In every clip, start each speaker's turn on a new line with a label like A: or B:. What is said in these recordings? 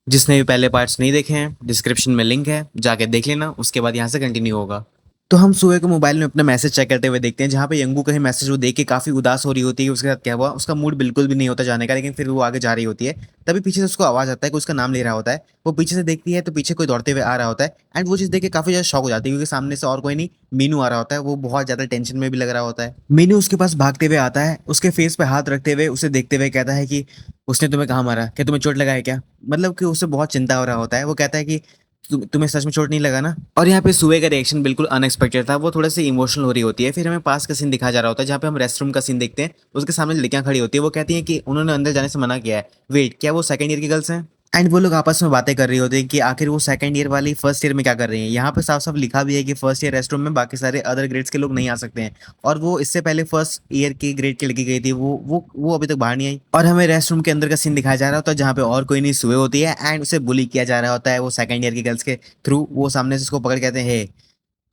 A: जिसने भी पहले पार्ट्स नहीं देखे हैं, डिस्क्रिप्शन में लिंक है, जाके देख लेना। उसके बाद यहाँ से कंटिन्यू होगा। तो हम सुबह को मोबाइल में अपना मैसेज चेक करते हुए देखते हैं, जहाँ पे यंगू कहीं मैसेज वो देख के काफी उदास हो रही होती है। उसके साथ क्या हुआ, उसका मूड बिल्कुल भी नहीं होता जाने का, लेकिन फिर वो आगे जा रही होती है। तभी पीछे से उसको आवाज आता है कि उसका नाम ले रहा होता है। वो पीछे से देखती है तो पीछे कोई दौड़ते हुए आ रहा होता है, एंड वो चीज देख के काफी ज्यादा शॉक हो जाती है, क्योंकि सामने से और कोई नहीं, मीनू आ रहा होता है। वो बहुत ज्यादा टेंशन में भी लग रहा होता है। मीनू उसके पास भागते हुए आता है, उसके फेस पे हाथ रखते हुए उसे देखते हुए कहता है कि उसने तुम्हें कहाँ मारा, क्या तुम्हें चोट लगा है क्या? मतलब कि उसे बहुत चिंता हो रहा होता है। वो कहता है कि तुम्हें सच में चोट नहीं लगा ना? और यहाँ पे सुबह का रिएक्शन बिल्कुल अनएक्सपेक्टेड था। वो थोड़ा सा इमोशनल हो रही होती है। फिर हमें पास का सीन दिखाया जा रहा होता है, जहाँ पे हम रेस्ट रूम का सीन देखते हैं। उसके सामने लड़कियां खड़ी होती है। वो कहती हैं कि उन्होंने अंदर जाने से मना किया है। वेट, क्या वो सेकंड ईयर की गर्ल्स हैं? एंड वो लोग आपस में बातें कर रही होती है कि आखिर वो सेकंड ईयर वाली फर्स्ट ईयर में क्या कर रही है। यहाँ पे साफ साफ लिखा भी है कि फर्स्ट ईयर रेस्ट रूम में बाकी सारे अदर ग्रेड्स के लोग नहीं आ सकते हैं। और वो इससे पहले फर्स्ट ईयर की ग्रेड की लड़की गई थी, वो अभी तक बाहर नहीं आई। और हमें रेस्ट रूम के अंदर का सीन दिखाया जा रहा होता है, जहाँ पे और कोई नहीं सुबह होती है, एंड उसे बुली किया जा रहा होता है वो सेकंड ईयर की गर्ल्स के थ्रू। वो सामने से उसको पकड़ के कहते हैं, हे,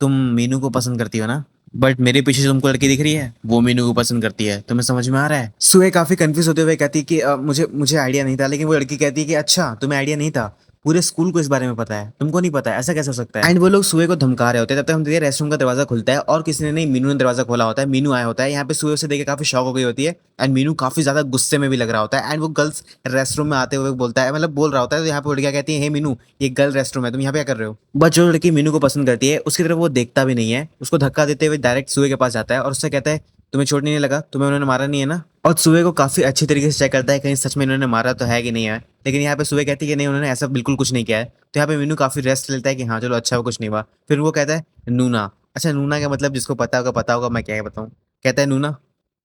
A: तुम मीनू को पसंद करती हो ना? बट मेरे पीछे जो तुमको लड़की दिख रही है, वो मीनू को पसंद करती है। तुम्हें समझ में आ रहा है? सुए काफी कंफ्यूज होते हुए कहती है कि मुझे मुझे आइडिया नहीं था। लेकिन वो लड़की कहती है कि अच्छा, तुम्हें आइडिया नहीं था? पूरे स्कूल को इस बारे में पता है, तुमको नहीं पता है? ऐसा कैसे हो सकता है? एंड वो लोग सुए को धमका रहे होते हैं। तब तक हम देखिए रेस्ट रूम का दरवाजा खुलता है, और किसी ने नहीं, मीनू ने दरवाजा खोला होता है। मीनू आया होता है। यहाँ पे सुए उसे देख के काफी शॉक हो गई होती है, एंड मीनू काफी ज्यादा गुस्से में भी लग रहा होता है। एंड वो गर्ल्स रेस्ट रूम में आते हुए बोलता है, मतलब बोल रहा होता है। तो यहाँ पे वो लड़कियां कहती है, हे मीनू, ये गर्ल रेस्ट रूम है, तुम यहाँ पे क्या कर रहे हो? बट जो लड़की मीनू को पसंद करती है, उसकी तरफ वो देखता भी नहीं है। उसको धक्का देते हुए डायरेक्ट सुए के पास जाता है और उससे कहता है, तुम्हें चोट नहीं लगा? तुम्हें उन्होंने मारा नहीं है ना? और सुबह को काफी अच्छी तरीके से चेक करता है कहीं सच में इन्होंने मारा तो है कि नहीं है। लेकिन यहाँ पे सुबह कहती है कि नहीं, उन्होंने ऐसा बिल्कुल कुछ नहीं किया है। तो यहाँ पे मीनू काफी रेस्ट लेता है कि हाँ चलो अच्छा, वो कुछ नहीं हुआ। फिर वो कहता है, नूना। अच्छा, नूना का मतलब जिसको पता होगा, मैं क्या बताऊँ। कहता है, नूना,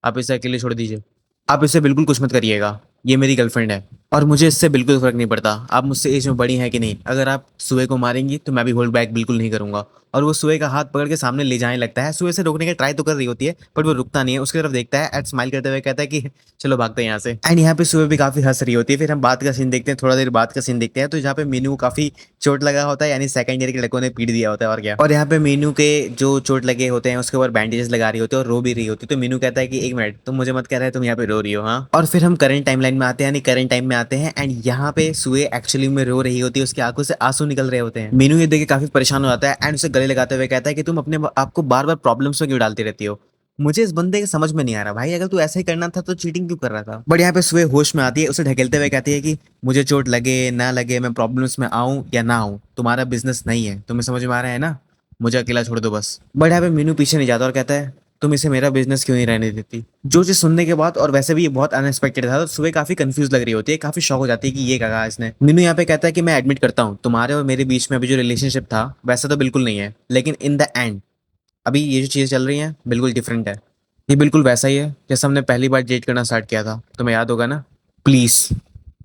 A: आप इसे अकेले छोड़ दीजिए। आप इससे बिल्कुल कुछ मत करिएगा। ये मेरी गर्लफ्रेंड है और मुझे इससे बिल्कुल फर्क नहीं पड़ता आप मुझसे एज में बड़ी हैं कि नहीं। अगर आप सुबह को मारेंगी तो मैं भी होल्ड बैक बिल्कुल नहीं करूंगा। और वो सुबह का हाथ पकड़ के सामने ले जाने लगता है। सुबह से रोकने का ट्राई तो कर रही होती है, बट वो रुकता नहीं है। उसकी तरफ देखता है एंड स्माइल करते हुए कहता है कि चलो भागते हैं यहाँ से। एंड यहाँ पे सुबह भी काफी हंस रही होती है। फिर हम बात का सीन देखते हैं, थोड़ा देर बाद का सीन देखते हैं, तो जहाँ पे मीनू को काफी चोट लगा होता है, यानी सेकंड ईयर के लड़कों ने पीट दिया होता है और क्या। और यहाँ पे मीनू के जो चोट लगे होते हैं उसके ऊपर बैंडेजेस लगा रही होती है और रो भी रही होती है। तो मीनू कहता है कि एक मिनट, तुम मुझे मत कह रहे, तुम यहाँ पे रो रही हो? हाँ। और फिर हम करंट टाइमलाइन में आते हैं, यानी करंट टाइम में आते हैं, एंड यहाँ पे सुए एक्चुअली में रो रही होती है। उसकी आंखों से आंसू निकल रहे होते हैं। मीनू ये देख के काफी परेशान हो जाता है, एंड उसे गले लगाते हुए कहता है कि तुम अपने आपको बार बार प्रॉब्लम्स में क्यों डालती रहती हो? मुझे इस बंदे के समझ में नहीं आ रहा भाई, अगर तू ऐसा ही करना था तो चीटिंग क्यों कर रहा था? बट यहाँ पे सुबह होश में आती है, उसे ढकेलते हुए कहती है कि मुझे चोट लगे ना लगे, मैं प्रॉब्लम्स में आऊं या ना आऊं, तुम्हारा बिजनेस नहीं है। तुम्हें समझ में आ रहा है ना? मुझे अकेला छोड़ दो बस। बट यहाँ पे मीनू पीछे नहीं जाता और कहता है, तुम इसे मेरा बिजनेस क्यों नहीं रहने देती? जो चीज सुनने के बाद, और वैसे भी ये बहुत अनएक्सपेक्टेड था, तो सुबह काफी कंफ्यूज लग रही होती है, काफी शॉक हो जाती है कि ये क्या कहा इसने। मीनू यहाँ पे कहता है कि मैं एडमिट करता हूँ, तुम्हारे और मेरे बीच में अभी जो रिलेशनशिप था वैसा तो बिल्कुल नहीं है, लेकिन इन द एंड अभी ये जो चीजें चल रही हैं बिल्कुल डिफरेंट है। ये बिल्कुल वैसा ही है जैसे हमने पहली बार डेट करना स्टार्ट किया था, तुम्हें याद होगा ना? प्लीज,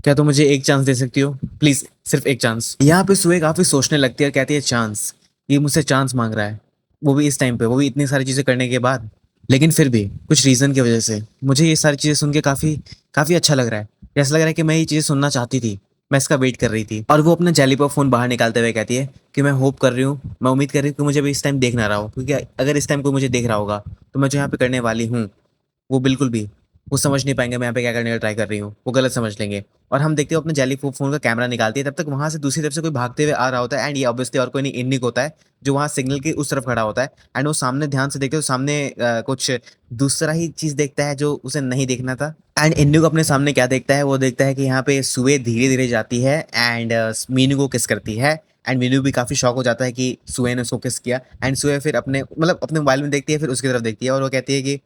A: क्या तुम मुझे एक चांस दे सकती हो? प्लीज, सिर्फ एक चांस। यहाँ पे सुबह काफी सोचने लगती है और कहती है, चांस? ये मुझसे चांस मांग रहा है, वो भी इस टाइम पे, वो भी इतनी सारी चीजें करने के बाद। लेकिन फिर भी कुछ रीजन की वजह से मुझे ये सारी चीजें सुन के काफी काफी अच्छा लग रहा है। ऐसा लग रहा है कि मैं ये चीजें सुनना चाहती थी, मैं इसका वेट कर रही थी। और वो अपना जेलीपर फोन बाहर निकालते हुए कहती है कि मैं होप कर रही हूँ, मैं उम्मीद कर रही हूँ कि मुझे भी इस टाइम देख ना रहा हो, क्योंकि अगर इस टाइम कोई मुझे देख रहा होगा तो मैं जो यहाँ पे करने वाली हूँ, वो बिल्कुल भी वो समझ नहीं पाएंगे मैं यहाँ पे क्या करने का ट्राई कर रही हूँ, वो गलत समझ लेंगे। और हम देखते हो अपने जेली फोन का कैमरा निकालती है, तब तक वहां से दूसरी तरफ से कोई भागते हुए आ रहा होता है, एंड ये ऑब्वियसली और कोई नहीं, इन्निक होता है, जो वहाँ सिग्नल की उस तरफ खड़ा होता है। एंड वो सामने ध्यान से देखते हो, सामने कुछ दूसरा ही चीज देखता है जो उसे नहीं देखना था। एंड इन्निक अपने सामने क्या देखता है, वो देखता है कि यहाँ पे सुए धीरे धीरे जाती है एंड मीनू को किस करती है। एंड मीनू भी काफी शॉक हो जाता है कि सुए ने उसको किस किया। एंड सुए फिर अपने मतलब अपने मोबाइल में देखती है, फिर उसकी तरफ देखती है और वो कहती है कि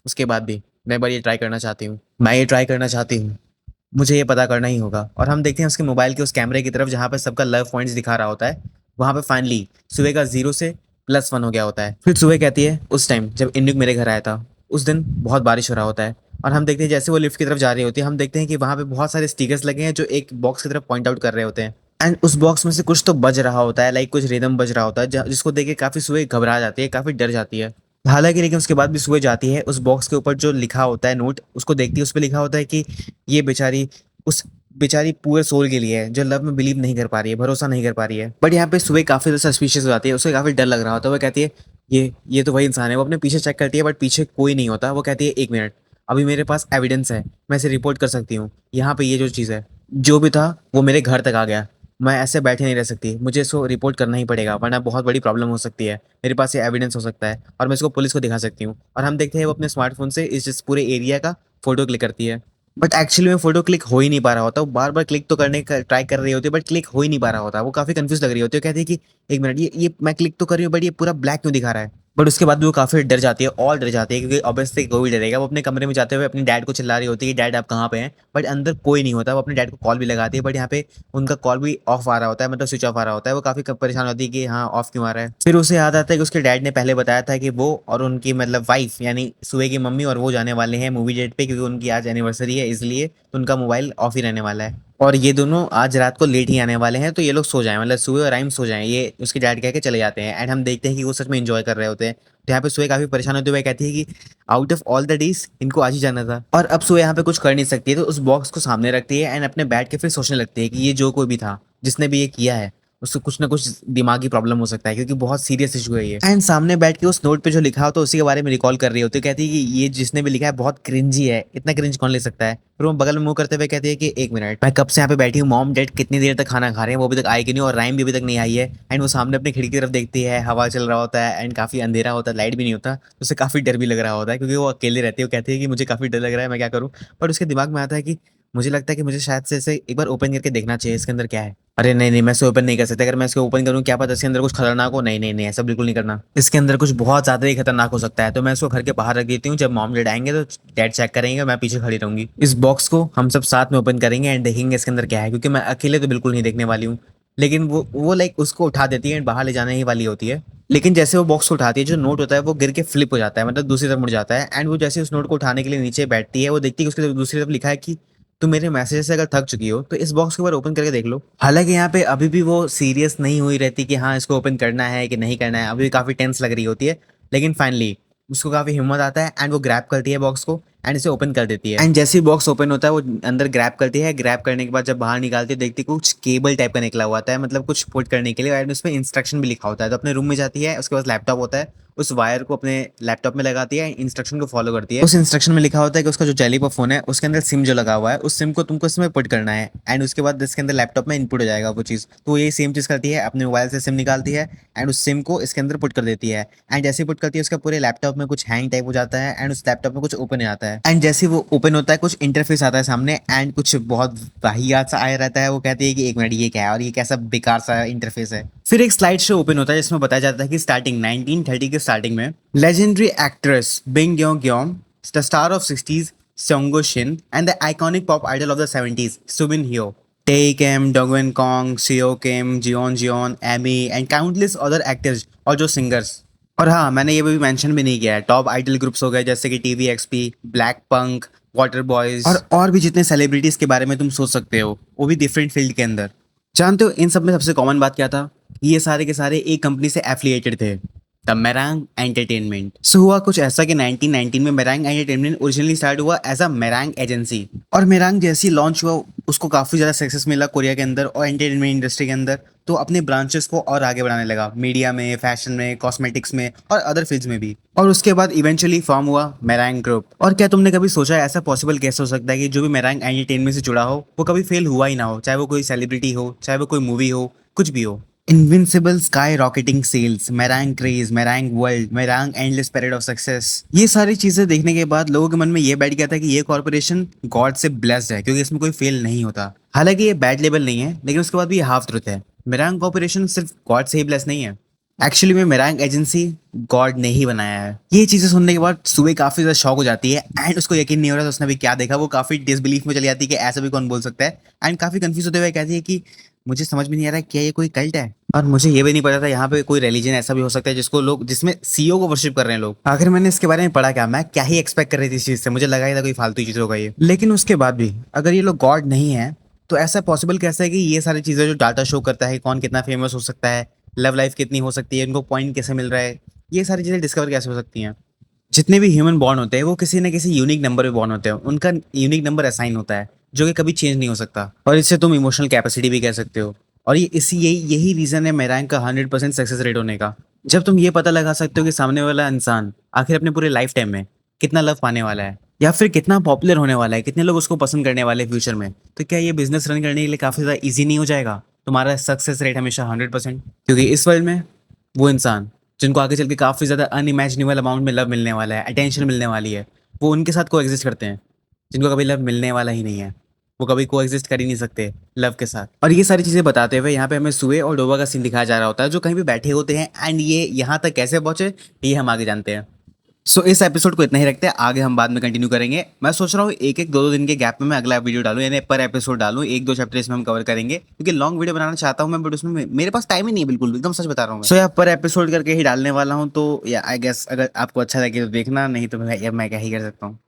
A: उसके बाद भी मैं एक बार ये ट्राई करना चाहती हूँ, मैं ये ट्राई करना चाहती हूँ, मुझे ये पता करना ही होगा। और हम देखते हैं उसके मोबाइल के उस कैमरे की तरफ, जहाँ पे सबका लव पॉइंट्स दिखा रहा होता है। वहाँ पे फाइनली सुबह का 0 से +1 हो गया होता है। फिर सुबह कहती है, उस टाइम जब इन्नुक मेरे घर आया था, उस दिन बहुत बारिश हो रहा होता है। और हम देखते हैं जैसे वो लिफ्ट की तरफ जा रही होती है, हम देखते हैं कि वहाँ पे बहुत सारे स्टिकर्स लगे हैं जो एक बॉक्स की तरफ पॉइंट आउट कर रहे होते हैं। एंड उस बॉक्स में से कुछ तो बज रहा होता है, लाइक कुछ रिदम बज रहा होता है, जिसको देख के काफी सुबह घबरा जाती है, काफी डर जाती है। हालांकि लेकिन उसके बाद भी सुबह जाती है, उस बॉक्स के ऊपर जो लिखा होता है नोट उसको देखती है। उस पर लिखा होता है कि ये बेचारी, उस बेचारी पूरे सोल के लिए है जो लव में बिलीव नहीं कर पा रही है, भरोसा नहीं कर पा रही है। बट यहाँ पे सुबह काफी ज्यादा सस्पिशियस हो जाती है, उसे काफी डर लग रहा होता है। वो कहती है, ये तो वही इंसान है। वो अपने पीछे चेक करती है, बट पीछे कोई नहीं होता। वो कहती है, एक मिनट, अभी मेरे पास एविडेंस है, मैं इसे रिपोर्ट कर सकती हूँ। यहाँ पे ये जो चीज़ है जो भी था वो मेरे घर तक आ गया। मैं ऐसे बैठे नहीं रह सकती, मुझे इसको रिपोर्ट करना ही पड़ेगा वरना बहुत बड़ी प्रॉब्लम हो सकती है। मेरे पास ये एविडेंस हो सकता है और मैं इसको पुलिस को दिखा सकती हूँ। और हम देखते हैं वो अपने स्मार्टफोन से इस पूरे एरिया का फोटो क्लिक करती है। बट एक्चुअली में फोटो क्लिक हो ही नहीं पा रहा होता। वो बार बार क्लिक तो करने का ट्राई कर रही होती है बट क्लिक हो ही नहीं पा रहा होता। वो काफी कंफ्यूज लग रही होती है, कहती है कि एक मिनट, ये मैं क्लिक तो कर रही हूँ बट ये पूरा ब्लैक क्यों दिखा रहा है। बट उसके बाद भी वो काफी डर जाती है और डर जाती है, क्योंकि ऑब्वियसली कोई डरेगा। वो अपने कमरे में जाते हुए अपने डैड को चिल्ला रही होती है कि डैड आप कहाँ पे हैं, बट अंदर कोई नहीं होता। वो अपने डैड को कॉल भी लगाती है बट यहाँ पे उनका कॉल भी ऑफ आ रहा होता है, मतलब स्विच ऑफ आ रहा होता है। वो काफी परेशान होती है कि हाँ ऑफ क्यों आ रहा है। फिर उसे याद आता है कि उसके डैड ने पहले बताया था कि वो और उनकी मतलब वाइफ यानी सुबह की मम्मी और वो जाने वाले हैं मूवी डेट पे, क्योंकि उनकी आज एनिवर्सरी है इसलिए, तो उनका मोबाइल ऑफ ही रहने वाला है। और ये दोनों आज रात को लेट ही आने वाले हैं, तो ये लोग सो जाएं, मतलब सुबह और राइम सो जाएं, ये उसके डैड कह के चले जाते हैं। एंड हम देखते हैं कि वो सच में एंजॉय कर रहे होते हैं। तो यहाँ पे सुबह काफी परेशान होते हुए कहती है कि out of all the days इनको आज ही जाना था और अब सुबह यहाँ पे कुछ कर नहीं सकती है। तो उस बॉक्स को सामने रखती है एंड अपने बैठ के फिर सोचने लगती है कि ये जो कोई भी था जिसने भी ये किया है उसको कुछ ना कुछ दिमागी प्रॉब्लम हो सकता है, क्योंकि बहुत सीरियस इशू है ये। एंड सामने बैठ के उस नोट पे जो लिखा हो तो उसी के बारे में रिकॉल कर रही होती है। कहती है कि ये जिसने भी लिखा है बहुत क्रिंजी है, इतना क्रिंज कौन ले सकता है। फिर वो बगल में मुंह करते हुए कहती है कि एक मिनट, मैं कब से यहाँ पे बैठी हूँ, मॉम डैड कितनी देर तक खाना खा रहे हैं, वो अभी तक आएगी नहीं और राइम भी अभी तक नहीं आई है। एंड वो सामने अपनी खिड़की की तरफ देखती है, हवा चल रहा होता है एंड काफी अंधेरा होता है, लाइट भी नहीं होता, तो उसे काफी डर भी लग रहा होता है क्योंकि वो अकेले रहती है। वो कहती है कि मुझे काफी डर लग रहा है, मैं क्या करूँ। बट उसके दिमाग में आता है कि मुझे लगता है कि मुझे शायद से इसे एक बार ओपन करके देखना चाहिए, इसके अंदर क्या है। अरे नहीं नहीं, मैं इसे ओपन नहीं कर सकता। अगर मैं इसको ओपन करूँ क्या पता इसके अंदर कुछ खतरनाक हो। नहीं नहीं नहीं, ऐसा बिल्कुल नहीं करना, इसके अंदर कुछ बहुत ज्यादा ही खतरनाक हो सकता है। तो मैं इसको घर के बाहर रख देती हूँ, जब मॉम डैड आएंगे तो डैड चेक करेंगे, मैं पीछे खड़ी रहूंगी। इस बॉक्स को हम सब साथ में ओपन करेंगे एंड देखेंगे इसके अंदर क्या है, क्योंकि मैं अकेले तो बिल्कुल नहीं देखने वाली हूँ। लेकिन वो लाइक उसको उठा देती है एंड बाहर ले जाने ही वाली होती है। लेकिन जैसे वो बॉक्स को उठाती है, जो नोट होता है वो गिर के फ्लिप हो जाता है, मतलब दूसरी तरफ मुड़ जाता है। एंड वो जैसे उस नोट को उठाने के लिए नीचे बैठती है, वो देखती है कि उसके दूसरी तरफ लिखा है कि तुम मेरे मैसेज से अगर थक चुकी हो तो इस बॉक्स को एक बार ओपन करके देख लो। हालांकि यहाँ पे अभी भी वो सीरियस नहीं हुई रहती कि हाँ इसको ओपन करना है कि नहीं करना है, अभी भी काफी टेंस लग रही होती है। लेकिन फाइनली उसको काफी हिम्मत आता है एंड वो ग्रैब करती है बॉक्स को एंड इसे ओपन कर देती है। एंड जैसे ही बॉक्स ओपन होता है वो अंदर ग्रैब करती है। ग्रैब करने के बाद जब बाहर निकालती है देखती है कुछ केबल टाइप का निकला हुआ होता है, मतलब कुछ पुट करने के लिए, एंड उसमें इंस्ट्रक्शन भी लिखा होता है। तो अपने रूम में जाती है, उसके पास लैपटॉप होता है, उस वायर को अपने लैपटॉप में लगाती है, इंस्ट्रक्शन को फॉलो करती है। उस इंस्ट्रक्शन में लिखा होता है कि उसका जो टेलीफोन फोन है उसके अंदर सिम जो लगा हुआ है उस सिम को तुमको इसमें पुट करना है एंड उसके बाद इसके अंदर लैपटॉप में इनपुट हो जाएगा वो चीज़। तो वो ये सेम चीज़ करती है, अपने मोबाइल से सिम निकालती है एंड उस सिम को इसके अंदर पुट कर देती है। एंड जैसे ही पुट करती है उसका पूरे लैपटॉप में कुछ हैंग टाइप हो जाता है एंड उस लैपटॉप में कुछ ओपन आता है। एंड जैसे ही वो ओपन होता है कुछ इंटरफेस आता है सामने एंड कुछ बहुत वाहियात सा आया रहता है। वो कहती है कि एक मिनट, ये क्या है और ये कैसा बेकार सा इंटरफेस है। फिर एक स्लाइड शो ओपन होता है जिसमें बताया जाता है कि स्टार्टिंग 1930 के स्टार्टिंग में legendary actress Bing Yong, the star of 60s Seong Shin and the iconic pop idol of the 70s Subin Hyo, Tae Kim, Dongwon Kong, Seo Kim, Jeon, Amy and countless other actors और जो singers. और हाँ, मैंने ये भी mention भी नहीं किया है, टॉप आइडल ग्रुप्स हो गए जैसे कि टीवी एक्सपी, ब्लैक पंक, वाटर बॉयज और भी जितने सेलिब्रिटीज के बारे में तुम सोच सकते हो, वो भी डिफरेंट फील्ड के अंदर। जानते हो इन सब में सबसे कॉमन बात क्या था? ये सारे के सारे एक कंपनी से एफिलिएटेड थे, द मेरांग एंटरटेनमेंट। सो हुआ कुछ ऐसा कि 1919 में मेरांग एंटरटेनमेंट ओरिजिनली स्टार्ट हुआ एज अ मेरांग एजेंसी, और मेरांग जैसी लॉन्च हुआ उसको काफी ज्यादा सक्सेस मिला कोरिया के अंदर और एंटरटेनमेंट इंडस्ट्री के अंदर। तो अपने ब्रांचेस को और आगे बढ़ाने लगा, मीडिया में, फैशन में, कॉस्मेटिक्स में और अदर फील्ड्स में भी। और उसके बाद इवेंचुअली फॉर्म हुआ मेरांग ग्रुप। और क्या तुमने कभी सोचा है ऐसा पॉसिबल कैसे हो सकता है कि जो भी मेरांग एंटरटेनमेंट से जुड़ा हो वो कभी फेल हुआ ही ना हो, चाहे वो कोई सेलिब्रिटी हो, चाहे वो कोई मूवी हो, कुछ भी हो। इनविंसिबल स्काई रॉकेटिंग सेल्स, मेरांग क्रेज, मेरांग वर्ल्ड, मेरांग एंडलेस पीरियड ऑफ सक्सेस, ये सारी चीजें देखने के बाद लोगों के मन में ये बैठ गया था कि ये कॉर्पोरेशन गॉड से ब्लेस्ड है क्योंकि इसमें कोई फेल नहीं होता। हालांकि ये बैड लेवल नहीं है, लेकिन उसके बाद भी ये हाफ ट्रुथ है। मेरांग कॉर्पोरेशन सिर्फ गॉड से ही ब्लेस नहीं है, एक्चुअली में मेरांग एजेंसी गॉड ने ही बनाया है। ये चीजें सुनने के बाद सुबह काफी ज्यादा शॉक हो जाती है एंड उसको यकीन नहीं हो रहा था उसने भी क्या देखा। वो काफी डिसबिलीफ में चली जाती है कि ऐसा भी कौन बोल सकता है, एंड काफी कंफ्यूज होते हुए कहती है कि मुझे समझ में नहीं आ रहा है क्या ये कोई कल्ट है, और मुझे ये भी नहीं पता था यहाँ पे कोई रिलीजन ऐसा भी हो सकता है जिसको लोग, जिसमें सीईओ को वर्शिप कर रहे हैं लोग। आखिर मैंने इसके बारे में पढ़ा क्या, मैं क्या ही एक्सपेक्ट कर रही थी इस चीज से, मुझे लगा ही था कोई फालतू चीज होगा ये। लेकिन उसके बाद भी अगर ये लोग गॉड नहीं है तो ऐसा पॉसिबल कैसे है कि ये सारी चीजें जो डाटा शो करता है कौन कितना फेमस हो सकता है, लव लाइफ कितनी हो सकती है, इनको पॉइंट कैसे मिल रहा है, ये सारी चीजें डिस्कवर कैसे हो सकती हैं। जितने भी ह्यूमन बॉर्न होते हैं वो किसी न किसी यूनिक नंबर पे बॉर्न होते हैं, उनका यूनिक नंबर असाइन होता है जो कि कभी चेंज नहीं हो सकता, और इससे तुम इमोशनल कैपेसिटी भी कह सकते हो। और ये इसी यही रीजन है मेरांग का 100% सक्सेस रेट होने का। जब तुम ये पता लगा सकते हो कि सामने वाला इंसान आखिर अपने पूरे लाइफ टाइम में कितना लव पाने वाला है, या फिर कितना पॉपुलर होने वाला है, कितने लोग उसको पसंद करने वाले हैं फ्यूचर में। तो क्या ये बिजनेस रन करने के लिए काफ़ी ज़्यादा ईजी नहीं हो जाएगा तुम्हारा सक्सेस रेट हमेशा 100%? क्योंकि इस वर्ल्ड में वो इंसान जिनको आगे चल के काफ़ी ज़्यादा अनइमेजिनेबल अमाउंट में लव मिलने वाला है, अटेंशन मिलने वाली है, वो उनके साथ को एग्जिस्ट करते हैं जिनको कभी लव मिलने वाला ही नहीं है। वो कभी को एग्जिस्ट कर ही नहीं सकते लव के साथ। और ये सारी चीज़ें बताते हुए यहाँ पे हमें सुए और डोबा का सीन दिखाया जा रहा होता है, जो कहीं भी बैठे होते हैं, एंड ये यहाँ तक कैसे पहुंचे ये हम आगे जानते हैं। सो इस एपिसोड को इतना ही रखते हैं, आगे हम बाद में कंटिन्यू करेंगे। मैं सोच रहा हूँ एक एक दो दो दिन के गैप में मैं अगला वीडियो डालूं, यानी पर एपिसोड डालूं, एक दो चैप्टर इसमें हम कवर करेंगे, क्योंकि लॉन्ग वीडियो बनाना चाहता हूँ मैं, बट उसमें मेरे पास टाइम ही नहीं है, बिल्कुल एकदम सच बता रहा हूँ मैं। सो यार पर एपिसोड करके ही डालने वाला हूँ, तो या आई गेस अगर आपको अच्छा लगे तो देखना, नहीं तो मैं क्या ही कर सकता हूँ।